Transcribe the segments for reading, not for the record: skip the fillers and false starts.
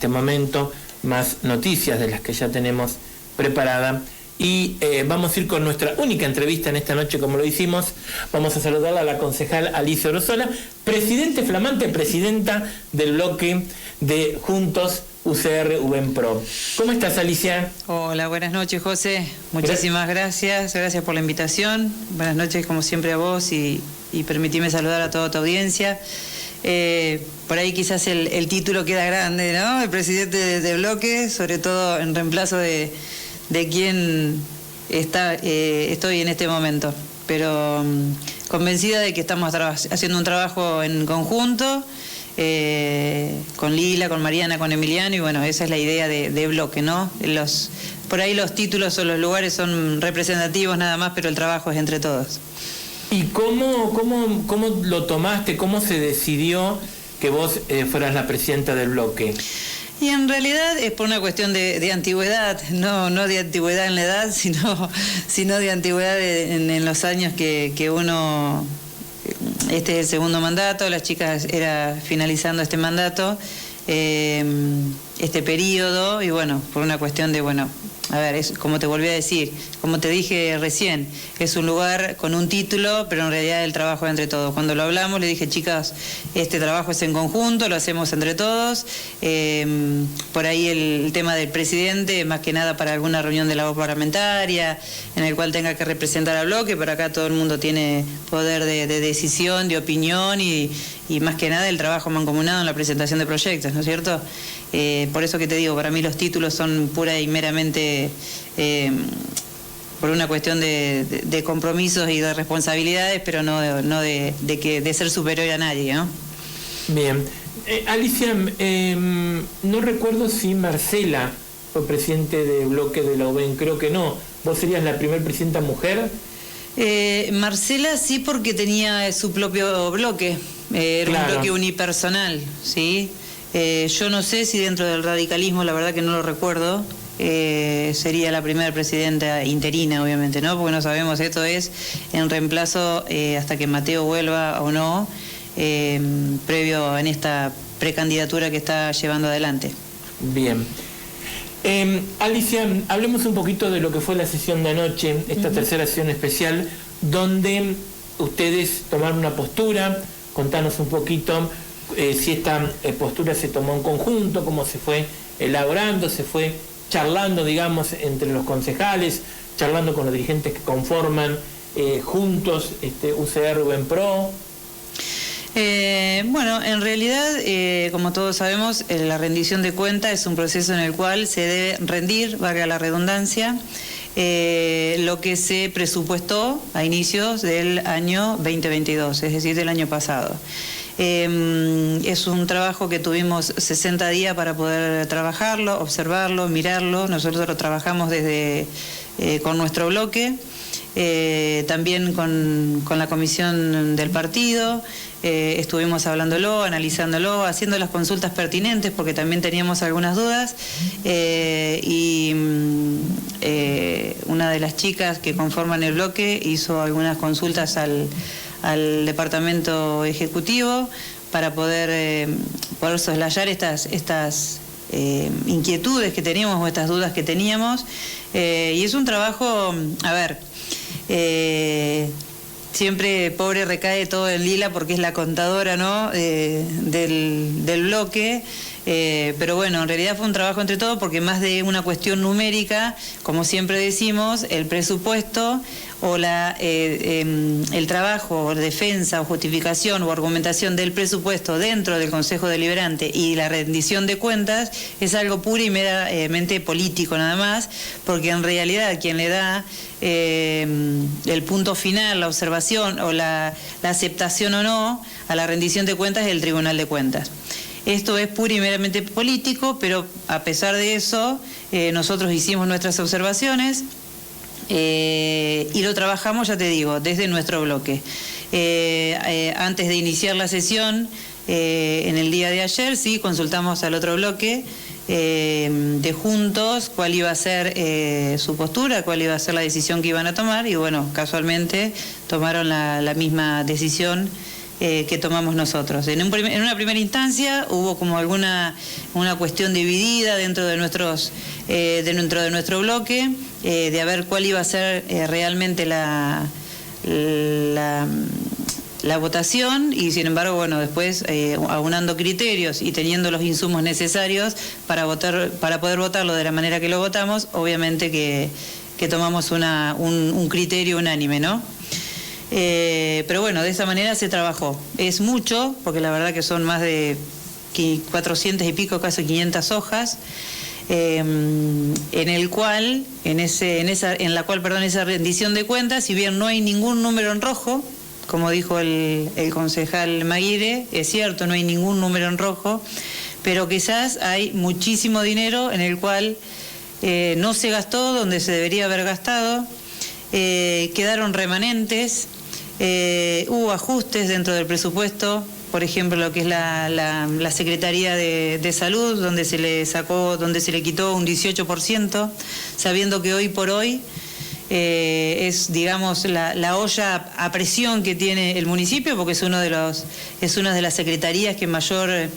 este momento, más noticias de las que ya tenemos preparada. Y vamos a ir con nuestra única entrevista en esta noche, como lo hicimos. Vamos a saludar a la concejal Alicia Orosola, presidenta del bloque de Juntos UCR UBEN-PRO. ¿Cómo estás, Alicia? Hola, buenas noches, José. Muchísimas gracias. Gracias por la invitación. Buenas noches, como siempre, a vos y permitime saludar a toda tu audiencia. Por ahí quizás el título queda grande, ¿no? El presidente de bloque, sobre todo en reemplazo de quien estoy en este momento. Pero convencida de que estamos haciendo un trabajo en conjunto, con Lila, con Mariana, con Emiliano, y bueno, esa es la idea de bloque, ¿no? Por ahí los títulos o los lugares son representativos nada más, pero el trabajo es entre todos. ¿Y cómo lo tomaste? ¿Cómo se decidió que vos fueras la presidenta del bloque? Y en realidad es por una cuestión de antigüedad, no de antigüedad en la edad, sino de antigüedad en los años que uno... Este es el segundo mandato, las chicas era finalizando este mandato, este periodo, y bueno, por una cuestión de, bueno, a ver, es como te volví a decir, como te dije recién, es un lugar con un título, pero en realidad el trabajo es entre todos. Cuando lo hablamos le dije, chicas, este trabajo es en conjunto, lo hacemos entre todos. Por ahí el tema del presidente, más que nada para alguna reunión de labor parlamentaria, en el cual tenga que representar al bloque, pero acá todo el mundo tiene poder de decisión, de opinión y más que nada el trabajo mancomunado en la presentación de proyectos, ¿no es cierto? Por eso que te digo, para mí los títulos son pura y meramente por una cuestión de compromisos y de responsabilidades, pero no de ser superior a nadie, ¿no? Bien. Alicia, no recuerdo si Marcela fue presidente de bloque de la UBEN, creo que no. ¿Vos serías la primera presidenta mujer? Marcela sí, porque tenía su propio bloque, era claro. Un bloque unipersonal, ¿sí? Yo no sé si dentro del radicalismo, la verdad que no lo recuerdo, sería la primera presidenta interina, obviamente, ¿no? Porque no sabemos, esto es en reemplazo hasta que Mateo vuelva o no, previo en esta precandidatura que está llevando adelante. Bien. Alicia, hablemos un poquito de lo que fue la sesión de anoche, esta tercera sesión especial, donde ustedes tomaron una postura. Contanos un poquito si esta postura se tomó en conjunto, cómo se fue elaborando, se fue charlando, digamos, entre los concejales, charlando con los dirigentes que conforman Juntos UCR UBEN-PRO. Bueno, en realidad, como todos sabemos, la rendición de cuentas es un proceso en el cual se debe rendir, valga la redundancia, lo que se presupuestó a inicios del año 2022, es decir, del año pasado. Es un trabajo que tuvimos 60 días para poder trabajarlo, observarlo, mirarlo. Nosotros lo trabajamos con nuestro bloque, también con la comisión del partido. Estuvimos hablándolo, analizándolo, haciendo las consultas pertinentes porque también teníamos algunas dudas y una de las chicas que conforman el bloque hizo algunas consultas al departamento ejecutivo para poder soslayar estas inquietudes que teníamos o estas dudas que teníamos, y es un trabajo, a ver, siempre pobre recae todo en Lila porque es la contadora, ¿no? del bloque, pero bueno, en realidad fue un trabajo entre todos porque más de una cuestión numérica, como siempre decimos, el presupuesto o el trabajo o defensa o justificación o argumentación del presupuesto dentro del Consejo Deliberante y la rendición de cuentas es algo puro y meramente político nada más, porque en realidad quien le da el punto final, la observación o la aceptación o no a la rendición de cuentas es el Tribunal de Cuentas. Esto es puro y meramente político, pero a pesar de eso nosotros hicimos nuestras observaciones y lo trabajamos, ya te digo, desde nuestro bloque. Antes de iniciar la sesión, en el día de ayer, sí, consultamos al otro bloque de Juntos cuál iba a ser su postura, cuál iba a ser la decisión que iban a tomar, y bueno, casualmente tomaron la misma decisión que tomamos nosotros. En una primera instancia hubo como una cuestión dividida dentro de nuestro bloque, de a ver cuál iba a ser realmente la votación, y sin embargo, bueno, después aunando criterios y teniendo los insumos necesarios para poder votarlo de la manera que lo votamos, obviamente que tomamos un criterio unánime, ¿no? Pero bueno, de esa manera se trabajó. Es mucho, porque la verdad que son más de 400 y pico, casi 500 hojas, en la cual esa rendición de cuentas, si bien no hay ningún número en rojo, como dijo el concejal Maguire, es cierto, no hay ningún número en rojo, pero quizás hay muchísimo dinero en el cual no se gastó donde se debería haber gastado, quedaron remanentes, hubo ajustes dentro del presupuesto, por ejemplo, lo que es la Secretaría de Salud, donde se le quitó un 18%, sabiendo que hoy por hoy es, digamos, la olla a presión que tiene el municipio, porque es una de las secretarías que mayor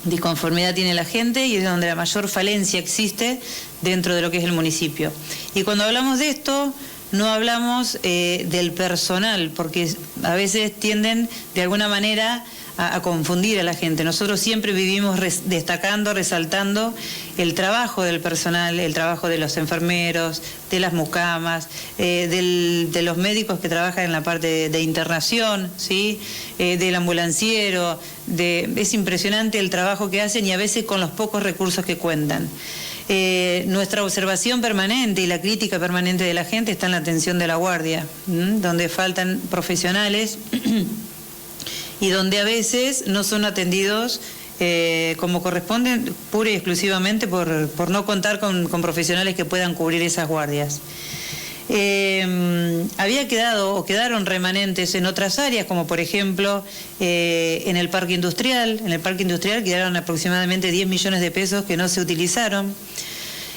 disconformidad tiene la gente y es donde la mayor falencia existe dentro de lo que es el municipio. Y cuando hablamos de esto, no hablamos del personal, porque a veces tienden de alguna manera a confundir a la gente. Nosotros siempre vivimos destacando, resaltando el trabajo del personal, el trabajo de los enfermeros, de las mucamas, de los médicos que trabajan en la parte de internación, ¿sí? Del ambulanciero. Es impresionante el trabajo que hacen y a veces con los pocos recursos que cuentan. Nuestra observación permanente y la crítica permanente de la gente está en la atención de la guardia, donde faltan profesionales y donde a veces no son atendidos como corresponden, pura y exclusivamente por no contar con profesionales que puedan cubrir esas guardias. Quedaron remanentes en otras áreas, como por ejemplo en el parque industrial. En el parque industrial quedaron aproximadamente 10 millones de pesos que no se utilizaron.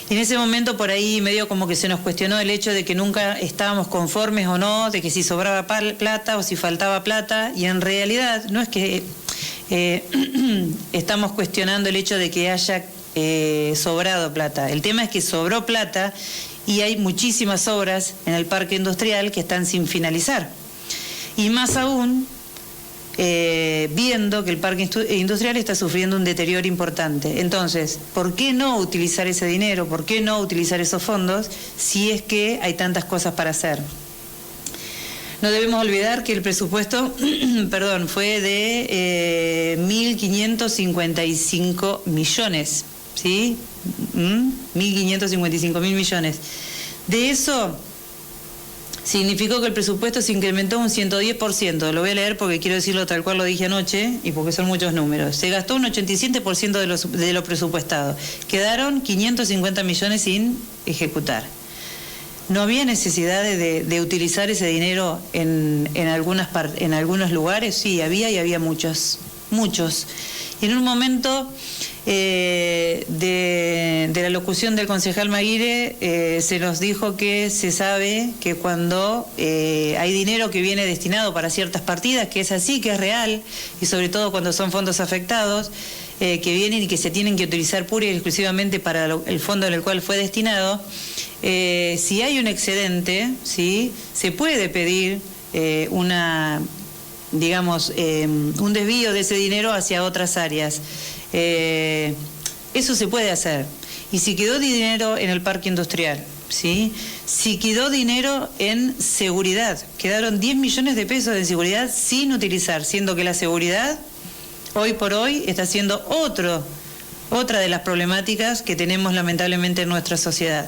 En ese momento por ahí medio como que se nos cuestionó el hecho de que nunca estábamos conformes o no, de que si sobraba plata o si faltaba plata, y en realidad no es que estamos cuestionando el hecho de que haya sobrado plata. El tema es que sobró plata y hay muchísimas obras en el parque industrial que están sin finalizar. Y más aún, viendo que el parque industrial está sufriendo un deterioro importante. Entonces, ¿por qué no utilizar ese dinero? ¿Por qué no utilizar esos fondos si es que hay tantas cosas para hacer? No debemos olvidar que el presupuesto fue de 1.555 millones, ¿sí? 1.555 millones. De eso significó que el presupuesto se incrementó un 110%. Lo voy a leer porque quiero decirlo tal cual lo dije anoche y porque son muchos números. Se gastó un 87% de lo presupuestado. Quedaron 550 millones sin ejecutar. ¿No había necesidad de utilizar ese dinero en algunos lugares? Sí, había muchos. Y en un momento de la locución del concejal Maguire se nos dijo que se sabe que cuando hay dinero que viene destinado para ciertas partidas, que es así, que es real, y sobre todo cuando son fondos afectados, que vienen y que se tienen que utilizar pura y exclusivamente para el fondo en el cual fue destinado, si hay un excedente, ¿sí?, se puede pedir un desvío de ese dinero hacia otras áreas. Eso se puede hacer. Y si quedó dinero en el parque industrial, ¿sí?, si quedó dinero en seguridad, quedaron 10 millones de pesos de seguridad sin utilizar, siendo que la seguridad hoy por hoy está siendo otra de las problemáticas que tenemos lamentablemente en nuestra sociedad.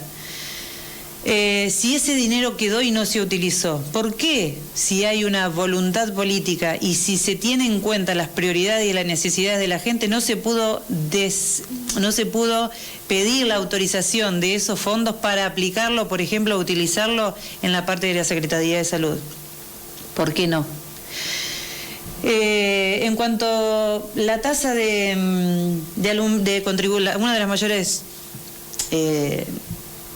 Si ese dinero quedó y no se utilizó, ¿por qué? Si hay una voluntad política y si se tiene en cuenta las prioridades y las necesidades de la gente, no se pudo pedir la autorización de esos fondos para aplicarlo, por ejemplo, utilizarlo en la parte de la Secretaría de Salud. ¿Por qué no? En cuanto a la tasa de contribución, una de las mayores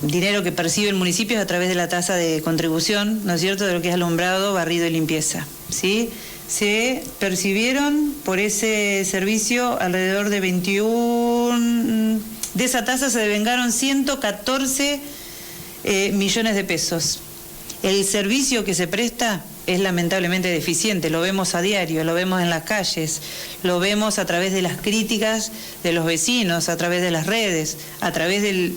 dinero que percibe el municipio es a través de la tasa de contribución, ¿no es cierto?, de lo que es alumbrado, barrido y limpieza, ¿sí? Se percibieron por ese servicio alrededor de 21, de esa tasa se devengaron 114 millones de pesos. El servicio que se presta es lamentablemente deficiente, lo vemos a diario, lo vemos en las calles, lo vemos a través de las críticas de los vecinos, a través de las redes, a través del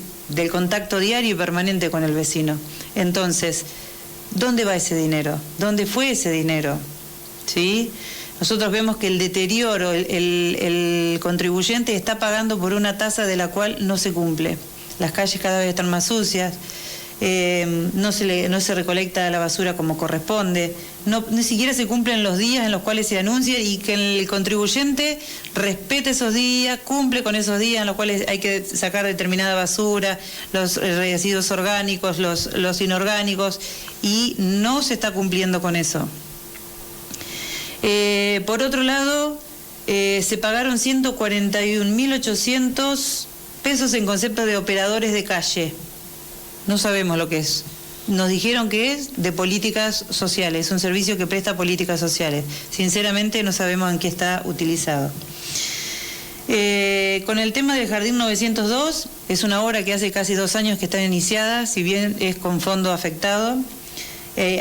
contacto diario y permanente con el vecino. Entonces, ¿dónde va ese dinero? ¿Dónde fue ese dinero? ¿Sí? Nosotros vemos que el deterioro, el contribuyente está pagando por una tasa de la cual no se cumple. Las calles cada vez están más sucias. No se recolecta la basura como corresponde, ni siquiera se cumplen los días en los cuales se anuncia, y que el contribuyente respete esos días, cumple con esos días en los cuales hay que sacar determinada basura, los residuos orgánicos, los inorgánicos, y no se está cumpliendo con eso. Por otro lado, se pagaron 141.800 pesos en concepto de operadores de calle. No sabemos lo que es. Nos dijeron que es de políticas sociales, un servicio que presta políticas sociales. Sinceramente no sabemos en qué está utilizado. Con el tema del Jardín 902, es una obra que hace casi 2 años que está iniciada, si bien es con fondo afectado.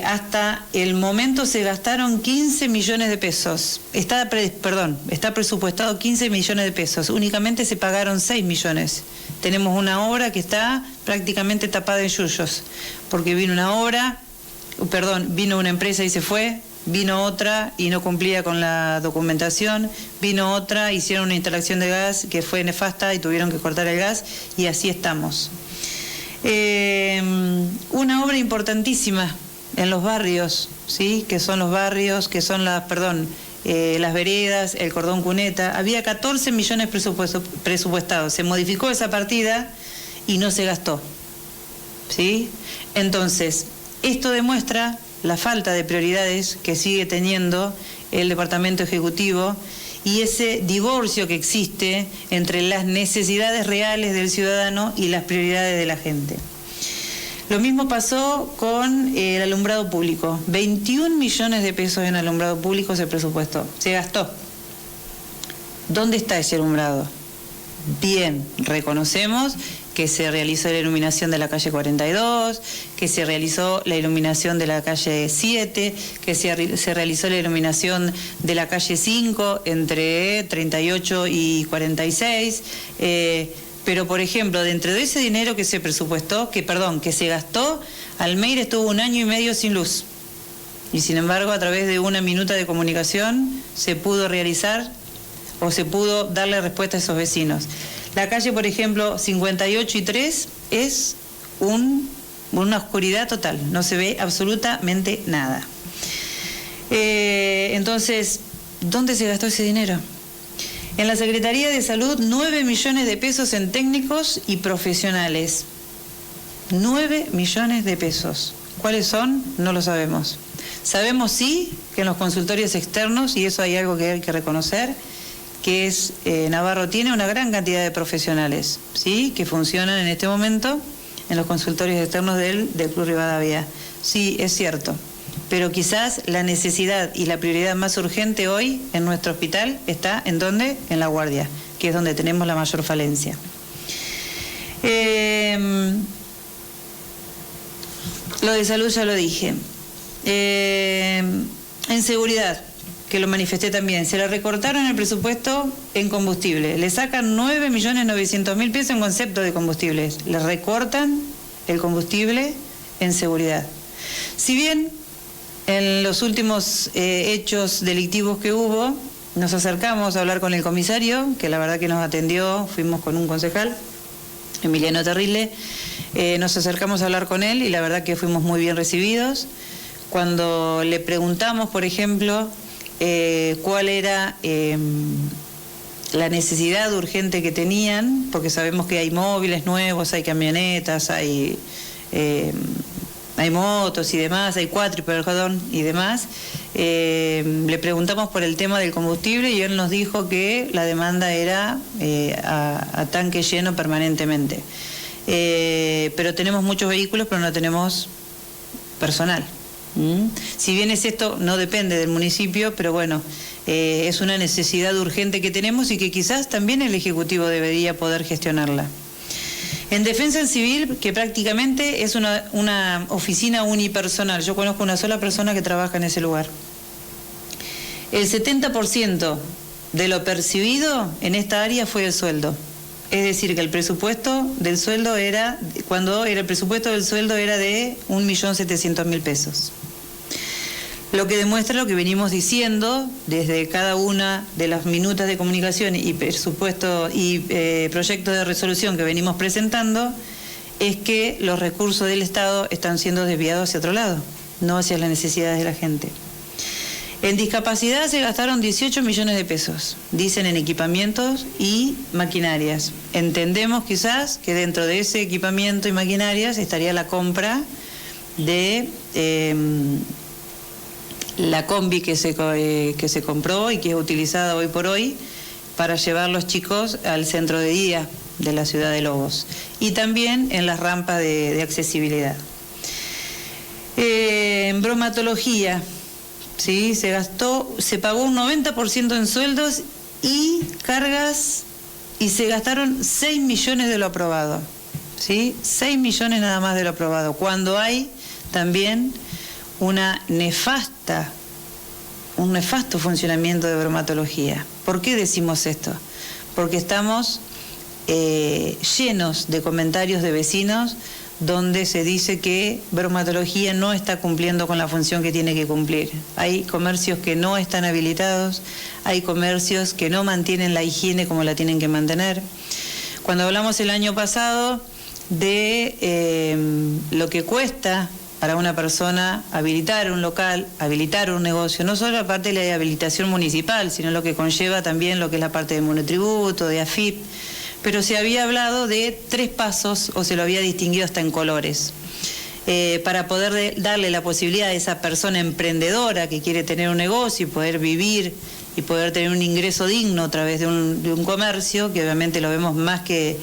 Hasta el momento se gastaron 15 millones de pesos. Está presupuestado 15 millones de pesos. Únicamente se pagaron 6 millones. Tenemos una obra que está prácticamente tapada en yuyos, porque vino una empresa y se fue, vino otra y no cumplía con la documentación, vino otra, hicieron una instalación de gas que fue nefasta y tuvieron que cortar el gas, y así estamos. Una obra importantísima en los barrios, ¿sí? Que son los barrios, que son las veredas, el cordón cuneta. Había 14 millones presupuestados. Se modificó esa partida y no se gastó, ¿sí? Entonces, esto demuestra la falta de prioridades que sigue teniendo el Departamento Ejecutivo y ese divorcio que existe entre las necesidades reales del ciudadano y las prioridades de la gente. Lo mismo pasó con el alumbrado público. 21 millones de pesos en alumbrado público se presupuestó, se gastó. ¿Dónde está ese alumbrado? Bien, reconocemos que se realizó la iluminación de la calle 42, que se realizó la iluminación de la calle 7, que se realizó la iluminación de la calle 5 entre 38 y 46. Pero, por ejemplo, dentro de ese dinero que se presupuestó, que se gastó, Almeida estuvo 1 año y medio sin luz. Y sin embargo, a través de una minuta de comunicación se pudo realizar o se pudo darle respuesta a esos vecinos. La calle, por ejemplo, 58 y 3 es una oscuridad total, no se ve absolutamente nada. Entonces, ¿dónde se gastó ese dinero? En la Secretaría de Salud, 9 millones de pesos en técnicos y profesionales. 9 millones de pesos. ¿Cuáles son? No lo sabemos. Sabemos sí que en los consultorios externos, y eso hay algo que hay que reconocer, que es Navarro tiene una gran cantidad de profesionales, ¿sí? Que funcionan en este momento en los consultorios externos del Club Rivadavia. Sí, es cierto. Pero quizás la necesidad y la prioridad más urgente hoy en nuestro hospital está ¿en dónde? En La Guardia, que es donde tenemos la mayor falencia. Lo de salud ya lo dije. En seguridad, que lo manifesté también, se le recortaron el presupuesto en combustible. Le sacan 9.900.000 pesos en concepto de combustibles. Le recortan el combustible en seguridad. Si bien en los últimos hechos delictivos que hubo, nos acercamos a hablar con el comisario, que la verdad que nos atendió, fuimos con un concejal, Emiliano Terrile, nos acercamos a hablar con él y la verdad que fuimos muy bien recibidos. Cuando le preguntamos, por ejemplo, cuál era la necesidad urgente que tenían, porque sabemos que hay móviles nuevos, hay camionetas, hay motos y demás, hay cuatriperdón y demás. Le preguntamos por el tema del combustible y él nos dijo que la demanda era a tanque lleno permanentemente. Pero tenemos muchos vehículos, pero no tenemos personal. Si bien esto no depende del municipio, pero bueno, es una necesidad urgente que tenemos y que quizás también el Ejecutivo debería poder gestionarla. En Defensa Civil, que prácticamente es una oficina unipersonal, yo conozco una sola persona que trabaja en ese lugar. El 70% de lo percibido en esta área fue el sueldo. Es decir, que el presupuesto del sueldo era, el presupuesto del sueldo era de 1.700.000 pesos. Lo que demuestra lo que venimos diciendo desde cada una de las minutas de comunicación y presupuesto y proyectos de resolución que venimos presentando, es que los recursos del Estado están siendo desviados hacia otro lado, no hacia las necesidades de la gente. En discapacidad se gastaron 18 millones de pesos, dicen en equipamientos y maquinarias. Entendemos quizás que dentro de ese equipamiento y maquinarias estaría la compra de la combi que se compró y que es utilizada hoy por hoy para llevar los chicos al centro de día de la ciudad de Lobos y también en las rampas de accesibilidad. En bromatología, ¿sí? Se pagó un 90% en sueldos y cargas y se gastaron 6 millones de lo aprobado, ¿sí? 6 millones nada más de lo aprobado, cuando hay también un nefasto funcionamiento de bromatología. ¿Por qué decimos esto? Porque estamos llenos de comentarios de vecinos donde se dice que bromatología no está cumpliendo con la función que tiene que cumplir. Hay comercios que no están habilitados, hay comercios que no mantienen la higiene como la tienen que mantener. Cuando hablamos el año pasado de lo que cuesta para una persona habilitar un local, habilitar un negocio, no solo la parte de la habilitación municipal, sino lo que conlleva también lo que es la parte de monotributo, de AFIP, pero se había hablado de 3 pasos, o se lo había distinguido hasta en colores, para poder darle la posibilidad a esa persona emprendedora que quiere tener un negocio y poder vivir y poder tener un ingreso digno a través de un comercio, que obviamente lo vemos más que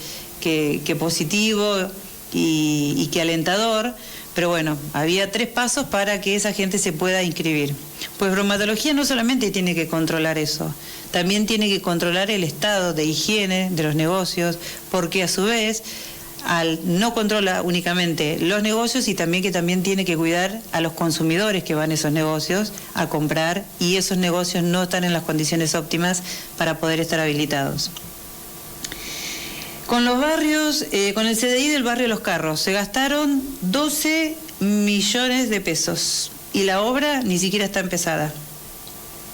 positivo y que alentador. Pero bueno, había 3 pasos para que esa gente se pueda inscribir. Pues bromatología no solamente tiene que controlar eso, también tiene que controlar el estado de higiene de los negocios, porque a su vez no controla únicamente los negocios y también tiene que cuidar a los consumidores que van a esos negocios a comprar, y esos negocios no están en las condiciones óptimas para poder estar habilitados. Con los barrios, con el CDI del barrio Los Carros, se gastaron 12 millones de pesos y la obra ni siquiera está empezada.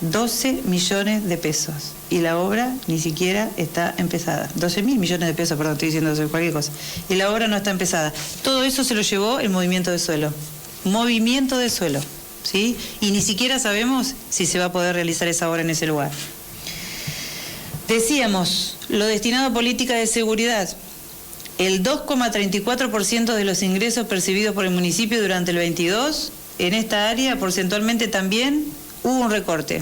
12 millones de pesos y la obra ni siquiera está empezada. 12.000 millones de pesos, perdón, estoy diciendo cualquier cosa. Y la obra no está empezada. Todo eso se lo llevó el movimiento de suelo. Movimiento de suelo, ¿sí? Y ni siquiera sabemos si se va a poder realizar esa obra en ese lugar. Decíamos, lo destinado a política de seguridad, el 2,34% de los ingresos percibidos por el municipio durante el 22, en esta área porcentualmente también hubo un recorte,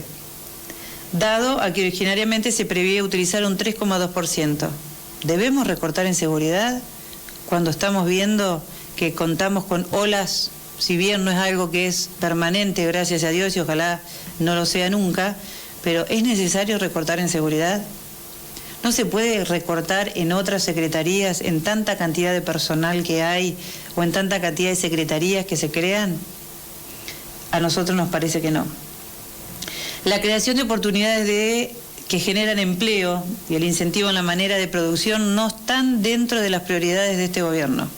dado a que originariamente se preveía utilizar un 3,2%. ¿Debemos recortar en seguridad cuando estamos viendo que contamos con olas, si bien no es algo que es permanente, gracias a Dios, y ojalá no lo sea nunca, pero es necesario recortar en seguridad? ¿No se puede recortar en otras secretarías, en tanta cantidad de personal que hay o en tanta cantidad de secretarías que se crean? A nosotros nos parece que no. La creación de oportunidades que generan empleo y el incentivo en la manera de producción no están dentro de las prioridades de este gobierno,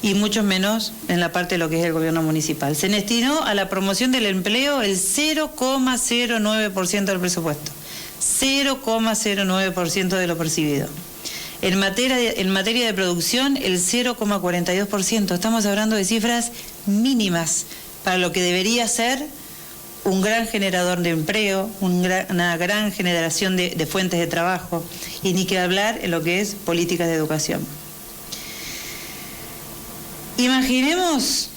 y mucho menos en la parte de lo que es el gobierno municipal. Se destinó a la promoción del empleo el 0,09% del presupuesto. 0,09% de lo percibido. En materia de producción, el 0,42%. Estamos hablando de cifras mínimas para lo que debería ser un gran generador de empleo, una gran generación de fuentes de trabajo, y ni que hablar en lo que es políticas de educación. Imaginemos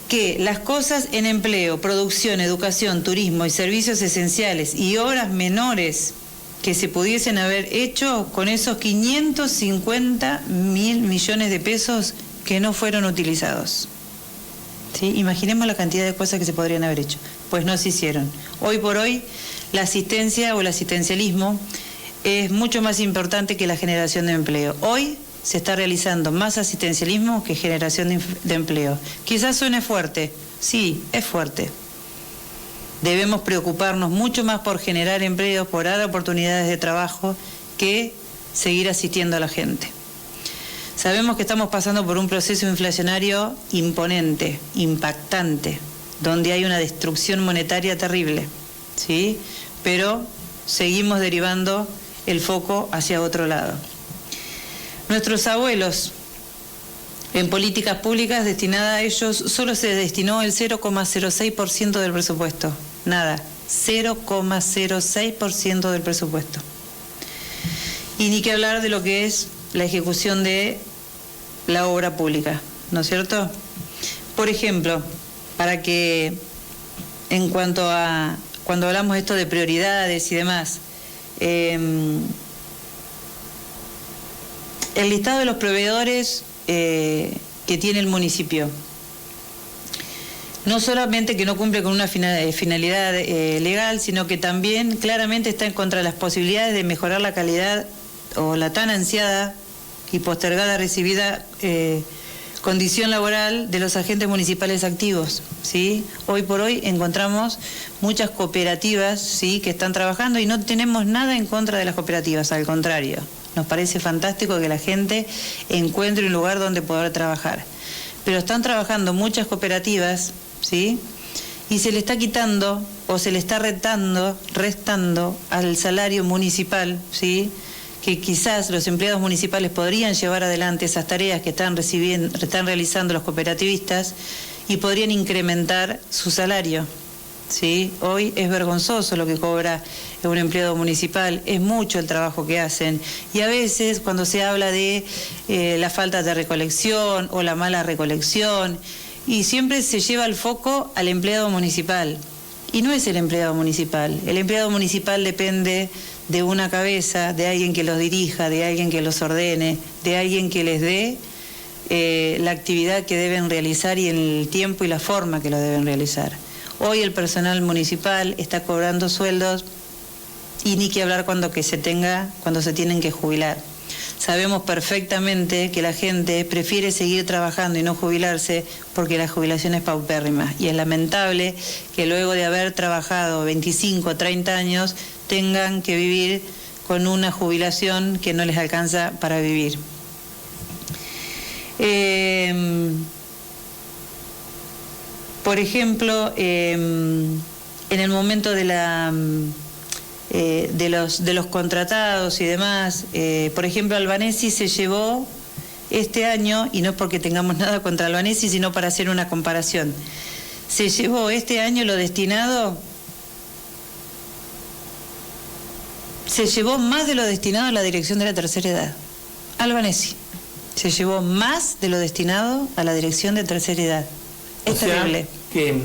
que las cosas en empleo, producción, educación, turismo y servicios esenciales y obras menores que se pudiesen haber hecho con esos 550.000 millones de pesos que no fueron utilizados. ¿sí? Imaginemos la cantidad de cosas que se podrían haber hecho, pues no se hicieron. Hoy por hoy, la asistencia o el asistencialismo es mucho más importante que la generación de empleo. Hoy se está realizando más asistencialismo que generación de empleo. Quizás suene fuerte, sí, es fuerte. Debemos preocuparnos mucho más por generar empleos, por dar oportunidades de trabajo, que seguir asistiendo a la gente. Sabemos que estamos pasando por un proceso inflacionario imponente, impactante, donde hay una destrucción monetaria terrible, ¿sí? Pero seguimos derivando el foco hacia otro lado. Nuestros abuelos, en políticas públicas destinadas a ellos, solo se destinó el 0,06% del presupuesto. Nada, 0,06% del presupuesto. Y ni que hablar de lo que es la ejecución de la obra pública, ¿no es cierto? Por ejemplo, para que, en cuanto a, cuando hablamos esto de prioridades y demás, el listado de los proveedores que tiene el municipio, no solamente que no cumple con una finalidad legal, sino que también claramente está en contra de las posibilidades de mejorar la calidad o la tan ansiada y postergada recibida condición laboral de los agentes municipales activos, ¿sí? Hoy por hoy encontramos muchas cooperativas, ¿sí?, que están trabajando, y no tenemos nada en contra de las cooperativas, al contrario. Nos parece fantástico que la gente encuentre un lugar donde poder trabajar. Pero están trabajando muchas cooperativas, ¿sí?, y se le está quitando o se le está restando al salario municipal, ¿sí?, que quizás los empleados municipales podrían llevar adelante esas tareas que están realizando los cooperativistas y podrían incrementar su salario, ¿sí? Hoy es vergonzoso lo que cobra un empleado municipal, es mucho el trabajo que hacen, y a veces cuando se habla de la falta de recolección o la mala recolección, y siempre se lleva el foco al empleado municipal, y no es el empleado municipal depende de una cabeza, de alguien que los dirija, de alguien que los ordene, de alguien que les dé la actividad que deben realizar y en el tiempo y la forma que lo deben realizar. Hoy el personal municipal está cobrando sueldos, y ni que hablar cuando se tienen que jubilar. Sabemos perfectamente que la gente prefiere seguir trabajando y no jubilarse porque la jubilación es paupérrima, y es lamentable que luego de haber trabajado 25 o 30 años tengan que vivir con una jubilación que no les alcanza para vivir. Por ejemplo, en el momento de los contratados y demás, por ejemplo, Albanesi se llevó este año, y no es porque tengamos nada contra Albanesi, sino para hacer una comparación, se llevó este año lo destinado, se llevó más de lo destinado a la dirección de la tercera edad. Albanesi se llevó más de lo destinado a la dirección de tercera edad. Es terrible. Que,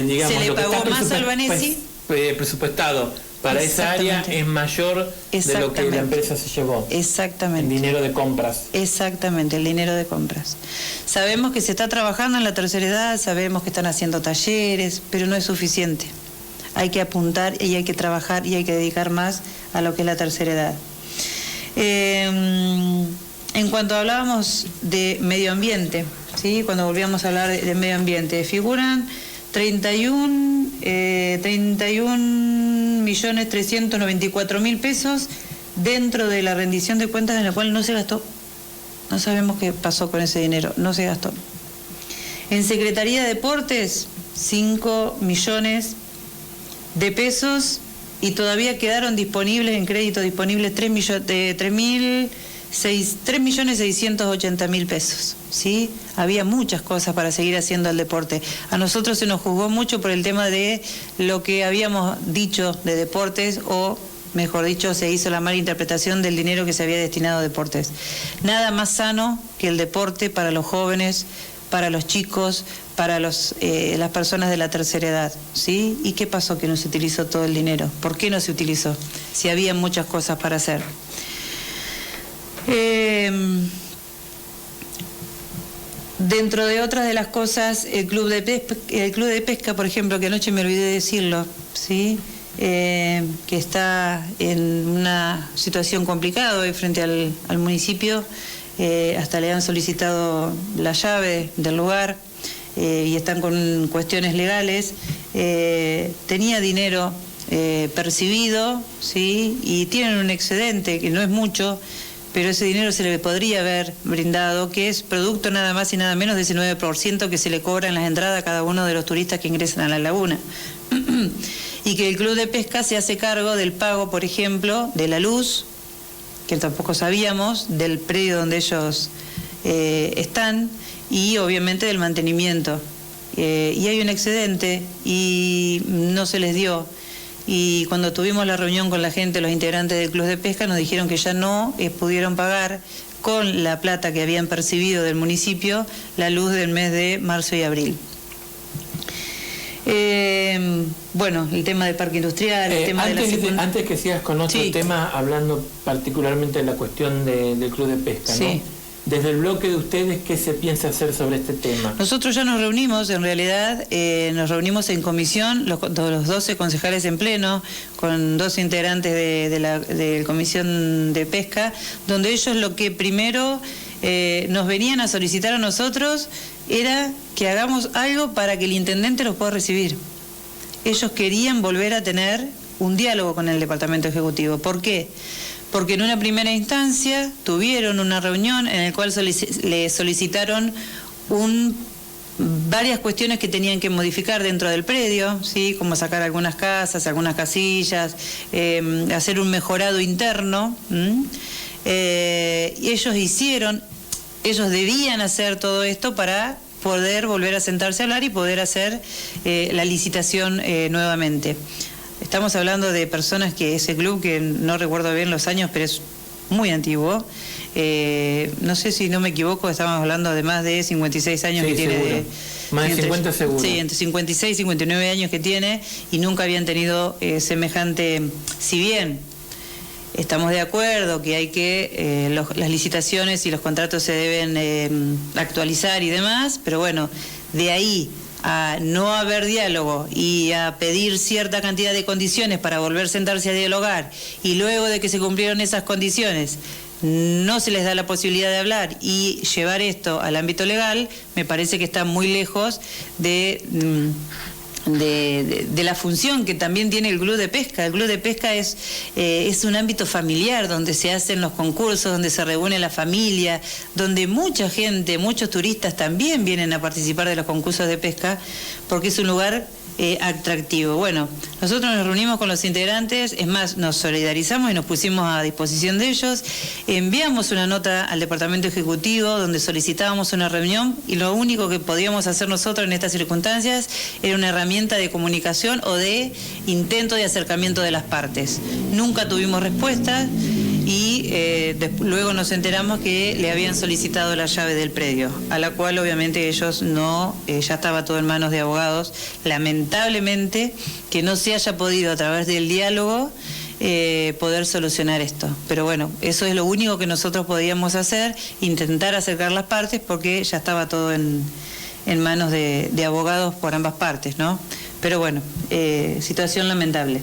digamos, se le lo que pagó está más a Albanesi, presupuestado para esa área es mayor de lo que la empresa se llevó. Exactamente. El dinero de compras. Exactamente, el dinero de compras. Sabemos que se está trabajando en la tercera edad, sabemos que están haciendo talleres, pero no es suficiente. Hay que apuntar y hay que trabajar y hay que dedicar más a lo que es la tercera edad. En cuanto hablábamos de medio ambiente, ¿sí?, cuando volvíamos a hablar de medio ambiente, figuran 31.394.000 pesos dentro de la rendición de cuentas, en la cual no se gastó. No sabemos qué pasó con ese dinero, no se gastó. En Secretaría de Deportes, 5 millones de pesos, y todavía quedaron disponibles en crédito disponibles 3.680.000 pesos, ¿sí? Había muchas cosas para seguir haciendo al deporte. A nosotros se nos juzgó mucho por el tema de lo que habíamos dicho de deportes, o mejor dicho, se hizo la mala interpretación del dinero que se había destinado a deportes. Nada más sano que el deporte para los jóvenes, para los chicos, para las personas de la tercera edad, ¿sí? ¿Y qué pasó que no se utilizó todo el dinero? ¿Por qué no se utilizó? Si había muchas cosas para hacer. Dentro de otras de las cosas, el club de pesca, por ejemplo, que anoche me olvidé de decirlo, ¿sí? Que está en una situación complicada hoy frente al municipio, hasta le han solicitado la llave del lugar y están con cuestiones legales. Tenía dinero percibido, ¿sí? Y tienen un excedente que no es mucho, pero ese dinero se le podría haber brindado, que es producto nada más y nada menos de ese 9% que se le cobra en las entradas a cada uno de los turistas que ingresan a la laguna. Y que el club de pesca se hace cargo del pago, por ejemplo, de la luz, que tampoco sabíamos, del predio donde ellos están, y obviamente del mantenimiento. Y hay un excedente y no se les dio. Y cuando tuvimos la reunión con la gente, los integrantes del club de pesca, nos dijeron que ya no pudieron pagar con la plata que habían percibido del municipio la luz del mes de marzo y abril. Bueno, el tema del parque industrial, el tema antes que sigas con otro tema, hablando particularmente de la cuestión del club de pesca, ¿no? Desde el bloque de ustedes, ¿qué se piensa hacer sobre este tema? Nosotros ya nos reunimos, en realidad, nos reunimos en comisión, los 12 concejales en pleno, con 2 integrantes de la comisión de pesca, donde ellos lo que primero nos venían a solicitar a nosotros era que hagamos algo para que el intendente los pueda recibir. Ellos querían volver a tener un diálogo con el departamento ejecutivo. ¿Por qué? Porque en una primera instancia tuvieron una reunión en la cual le solicitaron varias cuestiones que tenían que modificar dentro del predio, ¿sí? Como sacar algunas casas, algunas casillas, hacer un mejorado interno. Y ellos debían hacer todo esto para poder volver a sentarse a hablar y poder hacer la licitación nuevamente. Estamos hablando de personas que ese club, que no recuerdo bien los años, pero es muy antiguo. No sé si no me equivoco, estamos hablando de más de 56 años que tiene. Más de 50 seguro. Sí, entre 56 y 59 años que tiene, y nunca habían tenido semejante. Si bien estamos de acuerdo que hay que las licitaciones y los contratos se deben actualizar y demás, pero bueno, de ahí a no haber diálogo y a pedir cierta cantidad de condiciones para volver a sentarse a dialogar, y luego de que se cumplieron esas condiciones no se les da la posibilidad de hablar y llevar esto al ámbito legal, me parece que está muy lejos de la función que también tiene el club de pesca. El club de pesca es un ámbito familiar donde se hacen los concursos, donde se reúne la familia, donde mucha gente, muchos turistas también vienen a participar de los concursos de pesca, porque es un lugar atractivo. Bueno, nosotros nos reunimos con los integrantes, es más, nos solidarizamos y nos pusimos a disposición de ellos, enviamos una nota al departamento ejecutivo donde solicitábamos una reunión, y lo único que podíamos hacer nosotros en estas circunstancias era una herramienta de comunicación o de intento de acercamiento de las partes. Nunca tuvimos respuesta y luego nos enteramos que le habían solicitado la llave del predio, a la cual obviamente ellos no, ya estaba todo en manos de abogados. Lamentablemente que no se haya podido a través del diálogo poder solucionar esto, pero bueno, eso es lo único que nosotros podíamos hacer, intentar acercar las partes, porque ya estaba todo en manos de abogados por ambas partes, ¿no? Pero bueno, situación lamentable.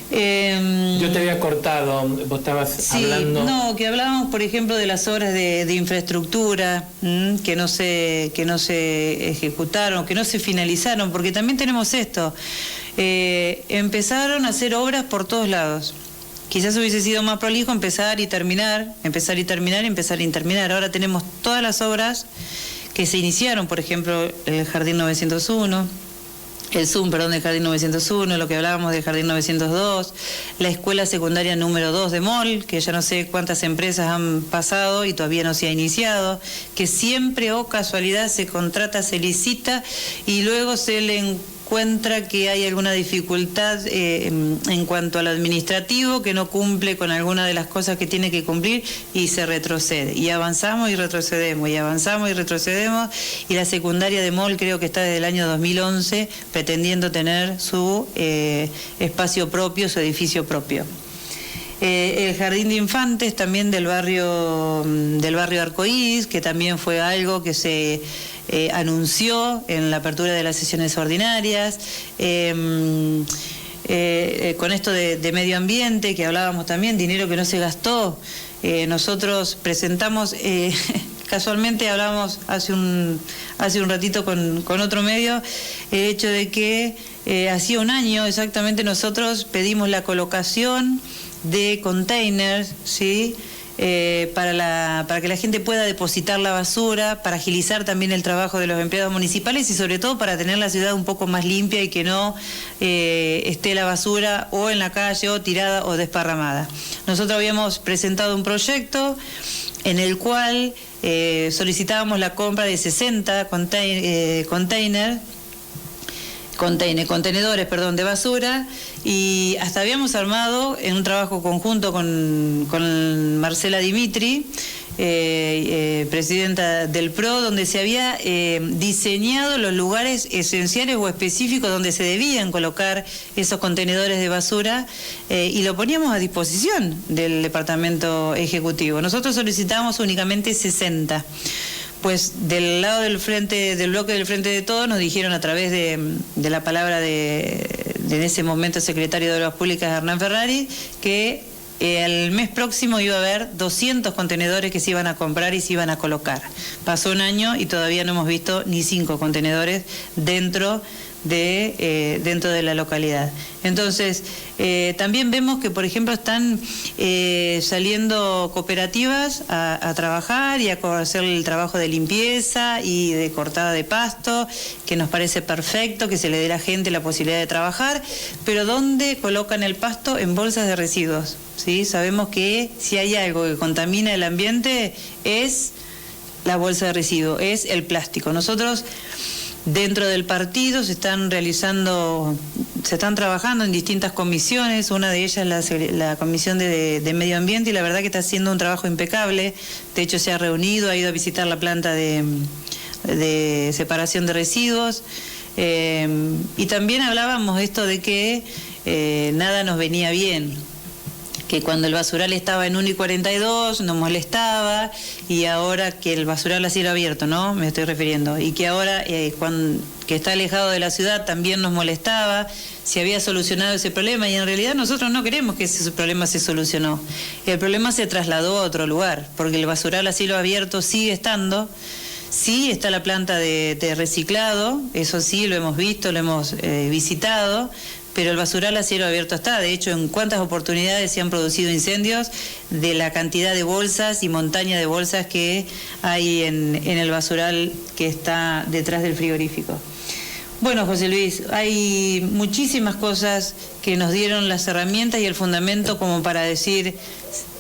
Yo te había cortado, vos estabas hablando. No, que hablábamos, por ejemplo, de las obras de infraestructura que no se ejecutaron, que no se finalizaron, porque también tenemos esto. Empezaron a hacer obras por todos lados. Quizás hubiese sido más prolijo empezar y terminar. Ahora tenemos todas las obras que se iniciaron, por ejemplo, el Jardín 901. El Zoom, del Jardín 901, lo que hablábamos del Jardín 902, la escuela secundaria número 2 de MOL, que ya no sé cuántas empresas han pasado y todavía no se ha iniciado, que siempre, casualidad, se contrata, se licita y luego se le encuentra que hay alguna dificultad en cuanto al administrativo, que no cumple con alguna de las cosas que tiene que cumplir y se retrocede. Y avanzamos y retrocedemos, y la secundaria de MOL creo que está desde el año 2011 pretendiendo tener su espacio propio, su edificio propio. El jardín de infantes también del barrio Arcoíris, que también fue algo que se anunció en la apertura de las sesiones ordinarias. Con esto de medio ambiente que hablábamos también, dinero que no se gastó. Nosotros presentamos, casualmente hablábamos hace un ratito con otro medio, el hecho de que hacía un año exactamente nosotros pedimos la colocación de containers, ¿sí? Para que la gente pueda depositar la basura, para agilizar también el trabajo de los empleados municipales y sobre todo para tener la ciudad un poco más limpia y que no esté la basura o en la calle o tirada o desparramada. Nosotros habíamos presentado un proyecto en el cual solicitábamos la compra de 60 contenedores de basura, y hasta habíamos armado en un trabajo conjunto con Marcela Dimitri, presidenta del PRO, donde se había diseñado los lugares esenciales o específicos donde se debían colocar esos contenedores de basura, y lo poníamos a disposición del Departamento Ejecutivo. Nosotros solicitamos únicamente 60. Pues del lado del bloque del Frente de Todos, nos dijeron a través de la palabra de en ese momento el secretario de Obras Públicas, Hernán Ferrari, que el mes próximo iba a haber 200 contenedores que se iban a comprar y se iban a colocar. Pasó un año y todavía no hemos visto ni 5 contenedores dentro de la localidad. Entonces, también vemos que, por ejemplo, están saliendo cooperativas a trabajar y a hacer el trabajo de limpieza y de cortada de pasto, que nos parece perfecto, que se le dé a la gente la posibilidad de trabajar, pero ¿dónde colocan el pasto? En bolsas de residuos, ¿sí? Sabemos que si hay algo que contamina el ambiente es la bolsa de residuos, es el plástico. Nosotros, dentro del partido, se están trabajando en distintas comisiones, una de ellas la Comisión de Medio Ambiente, y la verdad que está haciendo un trabajo impecable. De hecho, se ha reunido, ha ido a visitar la planta de separación de residuos, y también hablábamos esto de que nada nos venía bien, que cuando el basural estaba en 1,42 nos molestaba, y ahora que el basural a cielo abierto, ¿no? Me estoy refiriendo, y que ahora que está alejado de la ciudad también nos molestaba, si había solucionado ese problema, y en realidad nosotros no queremos que ese problema se solucionó. El problema se trasladó a otro lugar, porque el basural a cielo abierto sigue estando. Sí, está la planta de reciclado, eso sí, lo hemos visto, lo hemos visitado, pero el basural a cielo abierto está. De hecho, en cuántas oportunidades se han producido incendios de la cantidad de bolsas y montaña de bolsas que hay en el basural que está detrás del frigorífico. Bueno, José Luis, hay muchísimas cosas que nos dieron las herramientas y el fundamento como para decir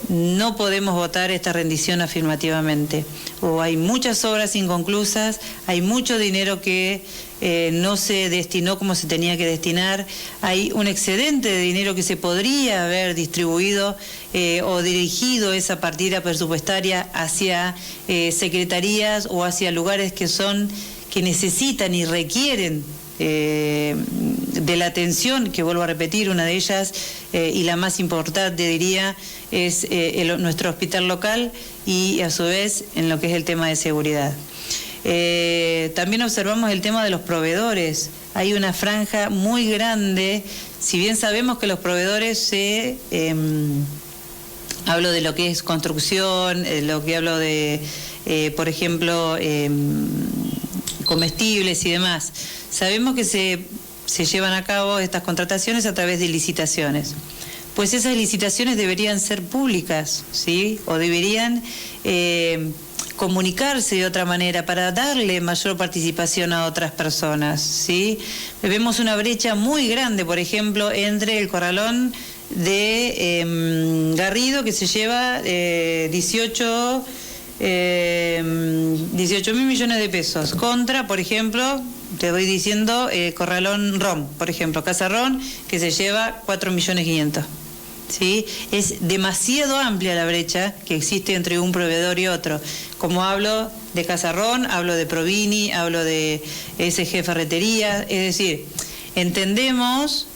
no podemos votar esta rendición afirmativamente. O hay muchas obras inconclusas, hay mucho dinero que no se destinó como se tenía que destinar, hay un excedente de dinero que se podría haber distribuido o dirigido esa partida presupuestaria hacia secretarías o hacia lugares que necesitan y requieren de la atención, que vuelvo a repetir, una de ellas y la más importante diría es nuestro hospital local, y a su vez en lo que es el tema de seguridad. También observamos el tema de los proveedores. Hay una franja muy grande, si bien sabemos que los proveedores hablo de lo que es construcción, lo que hablo de, por ejemplo, comestibles y demás. Sabemos que se llevan a cabo estas contrataciones a través de licitaciones. Pues esas licitaciones deberían ser públicas, ¿sí? O deberían comunicarse de otra manera para darle mayor participación a otras personas, ¿sí? Vemos una brecha muy grande, por ejemplo, entre el corralón de Garrido, que se lleva 18.000 millones de pesos, contra, por ejemplo, te voy diciendo, Corralón Rom, por ejemplo, Casa Ron, que se lleva 4.500.000. ¿Sí? Es demasiado amplia la brecha que existe entre un proveedor y otro. Como hablo de Casarrón, hablo de Provini, hablo de SG Ferretería, es decir, entendemos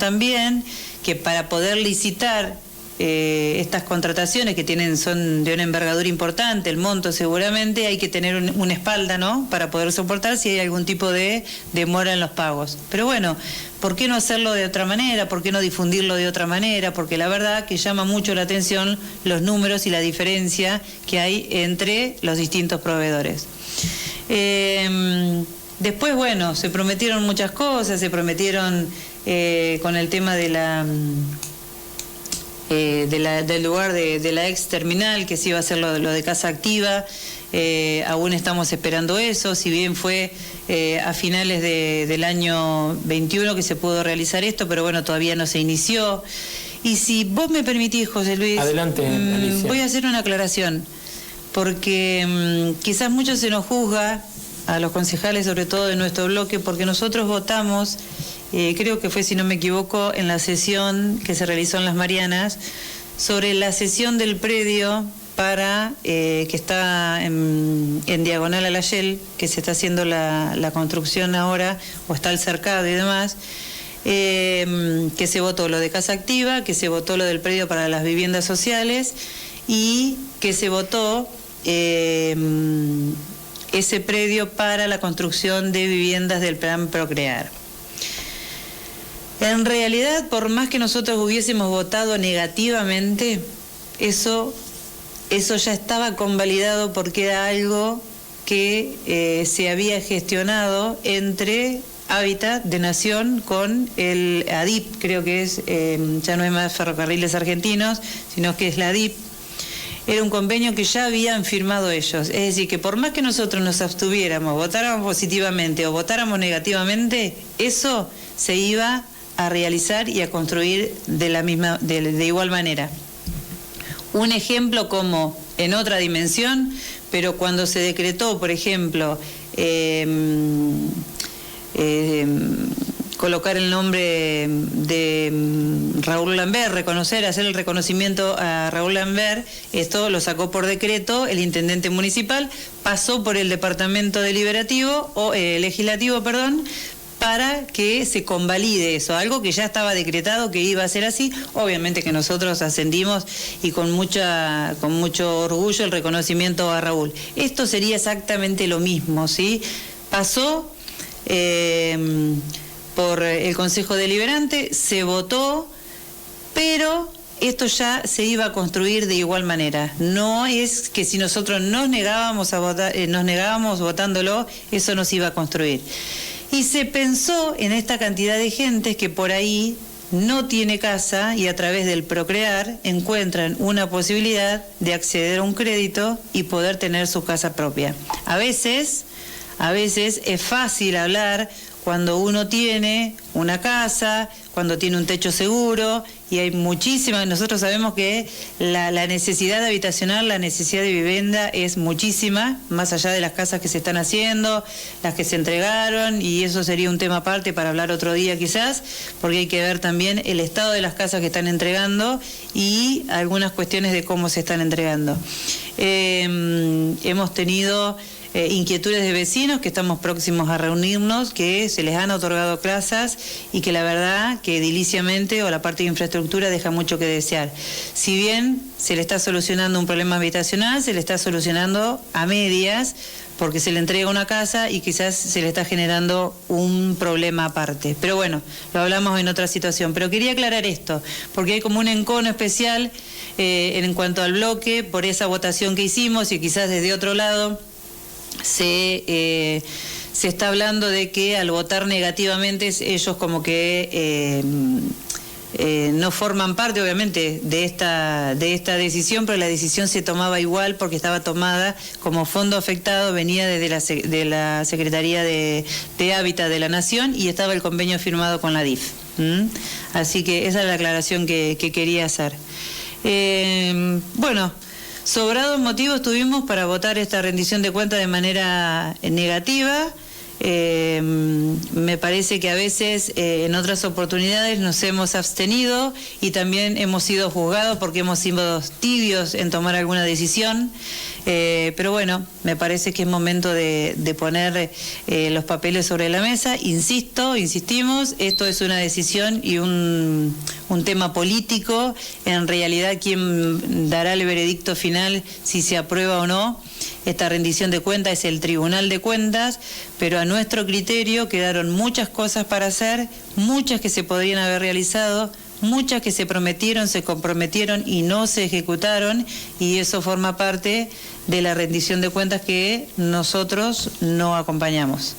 también que para poder licitar estas contrataciones que son de una envergadura importante, el monto seguramente, hay que tener una espalda, ¿no?, para poder soportar si hay algún tipo de demora en los pagos. Pero bueno, ¿por qué no hacerlo de otra manera? ¿Por qué no difundirlo de otra manera? Porque la verdad que llama mucho la atención los números y la diferencia que hay entre los distintos proveedores. Después, bueno, se prometieron muchas cosas, se prometieron con el tema de del lugar de la ex terminal, que se iba a hacer lo de Casa Activa. Aún estamos esperando eso, si bien fue a finales del año 21 que se pudo realizar esto, pero bueno, todavía no se inició. Y si vos me permitís, José Luis, adelante, Alicia. Voy a hacer una aclaración, porque quizás mucho se nos juzga a los concejales, sobre todo de nuestro bloque, porque nosotros votamos, creo que fue, si no me equivoco, en la sesión que se realizó en Las Marianas, sobre la cesión del predio para que está en diagonal a la Shell, que se está haciendo la construcción ahora, o está el cercado y demás, que se votó lo de Casa Activa, que se votó lo del predio para las viviendas sociales y que se votó ese predio para la construcción de viviendas del plan Procrear. En realidad, por más que nosotros hubiésemos votado negativamente, eso ya estaba convalidado porque era algo que se había gestionado entre Hábitat de Nación con el ADIP, creo que es, ya no es más Ferrocarriles Argentinos, sino que es la ADIP. Era un convenio que ya habían firmado ellos. Es decir, que por más que nosotros nos abstuviéramos, votáramos positivamente o votáramos negativamente, eso se iba a realizar y a construir de igual manera. Un ejemplo como en otra dimensión, pero cuando se decretó, por ejemplo, colocar el nombre de Raúl Lambert, hacer el reconocimiento a Raúl Lambert, esto lo sacó por decreto el intendente municipal, pasó por el departamento legislativo, para que se convalide eso, algo que ya estaba decretado que iba a ser así. Obviamente que nosotros ascendimos y con mucho orgullo el reconocimiento a Raúl. Esto sería exactamente lo mismo, ¿sí? Pasó por el Consejo Deliberante, se votó, pero esto ya se iba a construir de igual manera. No es que si nosotros nos negábamos votándolo, eso no se iba a construir. Y se pensó en esta cantidad de gente que por ahí no tiene casa y a través del Procrear encuentran una posibilidad de acceder a un crédito y poder tener su casa propia. A veces es fácil hablar cuando uno tiene una casa, cuando tiene un techo seguro, y hay muchísimas, nosotros sabemos que la necesidad habitacional, la necesidad de vivienda es muchísima, más allá de las casas que se están haciendo, las que se entregaron, y eso sería un tema aparte para hablar otro día quizás, porque hay que ver también el estado de las casas que están entregando y algunas cuestiones de cómo se están entregando. Hemos tenido inquietudes de vecinos que estamos próximos a reunirnos, que se les han otorgado casas y que la verdad que ediliciamente o la parte de infraestructura deja mucho que desear. Si bien se le está solucionando un problema habitacional, se le está solucionando a medias porque se le entrega una casa y quizás se le está generando un problema aparte. Pero bueno, lo hablamos en otra situación. Pero quería aclarar esto, porque hay como un encono especial en cuanto al bloque por esa votación que hicimos y quizás desde otro lado se está hablando de que al votar negativamente ellos como que no forman parte obviamente de esta decisión, pero la decisión se tomaba igual porque estaba tomada como fondo afectado, venía desde la Secretaría de Hábitat de la Nación y estaba el convenio firmado con la DIF. Así que esa es la aclaración que quería hacer. Bueno, sobrados motivos tuvimos para votar esta rendición de cuentas de manera negativa. Me parece que a veces en otras oportunidades nos hemos abstenido y también hemos sido juzgados porque hemos sido tibios en tomar alguna decisión. Pero bueno, me parece que es momento de poner los papeles sobre la mesa. Insistimos, esto es una decisión y un tema político. En realidad, quien dará el veredicto final si se aprueba o no esta rendición de cuentas es el Tribunal de Cuentas, pero a nuestro criterio quedaron muchas cosas para hacer, muchas que se podrían haber realizado, muchas que se prometieron, se comprometieron y no se ejecutaron, y eso forma parte de la rendición de cuentas que nosotros no acompañamos.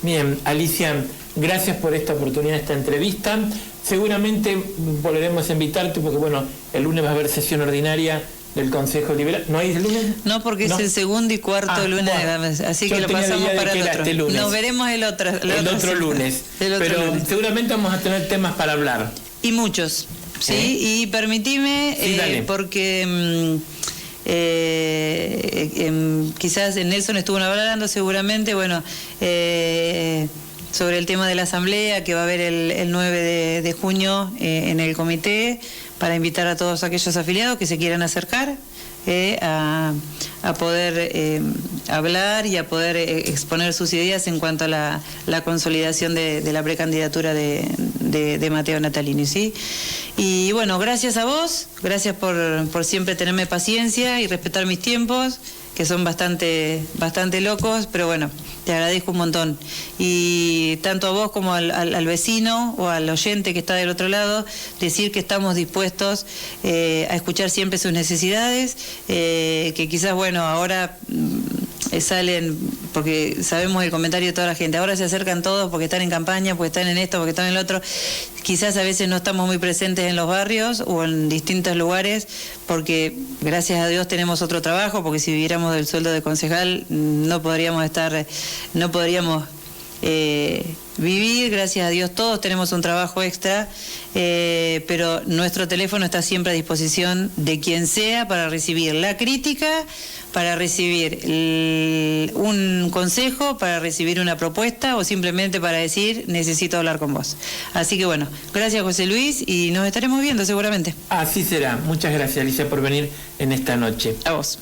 Bien, Alicia, gracias por esta oportunidad, esta entrevista. Seguramente volveremos a invitarte porque, bueno, el lunes va a haber sesión ordinaria del Consejo Liberal. ¿No hay el lunes? No, porque es el segundo y cuarto lunes de la mesa, así que lo pasamos para el otro. Nos veremos el otro lunes. Pero lunes. Seguramente vamos a tener temas para hablar. Y muchos, ¿sí? Y permitime, porque quizás Nelson estuvo hablando seguramente, bueno, sobre el tema de la asamblea que va a haber el 9 de junio en el comité, para invitar a todos aquellos afiliados que se quieran acercar a poder hablar y a poder exponer sus ideas en cuanto a la consolidación de la precandidatura de Matteo Natalini, ¿sí? Y bueno, gracias a vos, gracias por siempre tenerme paciencia y respetar mis tiempos, que son bastante locos, pero bueno, te agradezco un montón. Y tanto a vos como al vecino o al oyente que está del otro lado, decir que estamos dispuestos a escuchar siempre sus necesidades, que quizás, bueno, ahora salen, porque sabemos el comentario de toda la gente, ahora se acercan todos porque están en campaña, porque están en esto, porque están en lo otro. Quizás a veces no estamos muy presentes en los barrios o en distintos lugares, porque gracias a Dios tenemos otro trabajo, porque si viviéramos del sueldo de concejal no podríamos vivir, gracias a Dios todos tenemos un trabajo extra, pero nuestro teléfono está siempre a disposición de quien sea para recibir la crítica, para recibir un consejo, para recibir una propuesta o simplemente para decir necesito hablar con vos. Así que bueno, gracias José Luis y nos estaremos viendo seguramente. Así será. Muchas gracias, Alicia, por venir en esta noche. A vos.